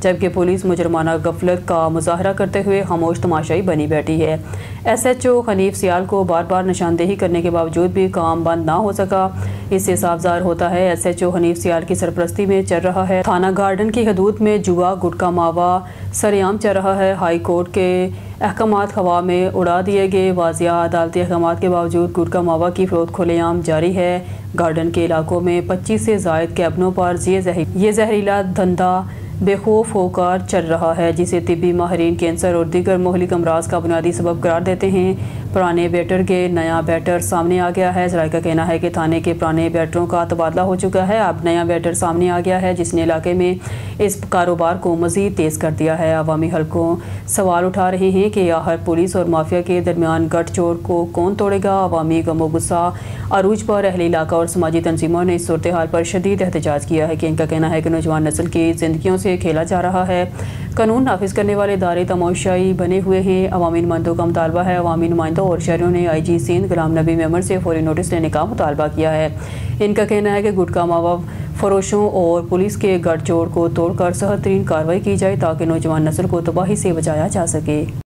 जबकि पुलिस मुजरमाना गफलत का मुजाहरा करते हुए खामोश तमाशाई बनी बैठी है। SHO हनीफ सियाल को बार बार निशानदेही करने के बावजूद भी काम बंद ना हो सका। इससे साफ ज़ाहिर होता है SHO हनीफ सियाल की सरपरस्ती में चल रहा है। थाना गार्डन की हदूद में जुआ गुटखा मावा सरेआम चल रहा है। हाई कोर्ट के अहकामात हवा में उड़ा दिए गए। वाजिया अदालती अहकामात के बावजूद गुटखा मावा की फरोख्त खुलेआम जारी है। गार्डन के इलाकों में 25 से ज़ायद कैबनों पर ये जहरीला धंधा बेखौफ होकर चल रहा है, जिसे तिब्बी माहिरीन कैंसर और दीगर मोहलिक अमराज का बुनियादी सबब करार देते हैं। पुराने बैटर के नया बैटर सामने आ गया है। ज़राए का कहना है कि थाने के पुराने बैटरों का तबादला हो चुका है। अब नया बैटर सामने आ गया है, जिसने इलाके में इस कारोबार को मज़ीद तेज़ कर दिया है। अवामी हल्कों सवाल उठा रहे हैं कि आखिर पुलिस और माफिया के दरमियान गठजोड़ को कौन तोड़ेगा। अवामी गमो गुस्सा अरूज पर अहले इलाका और समाजी तंजीमों ने इस सूरत हाल पर शदीद एहतजाज किया है कि इनका कहना है कि नौजवान नस्ल की ज़िंदगियों से खेला जा रहा है। कानून नाफिज करने वाले इदारे तमाशाई बने हुए हैं। अवामी नुमाइंदों का मुतालबा है। अवामी नुमाइंदों और शहरियों ने IG सिंध गुलाम नबी मेमन से फौरी नोटिस लेने का मुतालबा किया है। इनका कहना है कि गुटखा मावा फरोशों और पुलिस के गठजोड़ को तोड़कर सख्त तरीन कार्रवाई की जाए ताकि नौजवान नस्ल को तबाही से बचाया जा सके।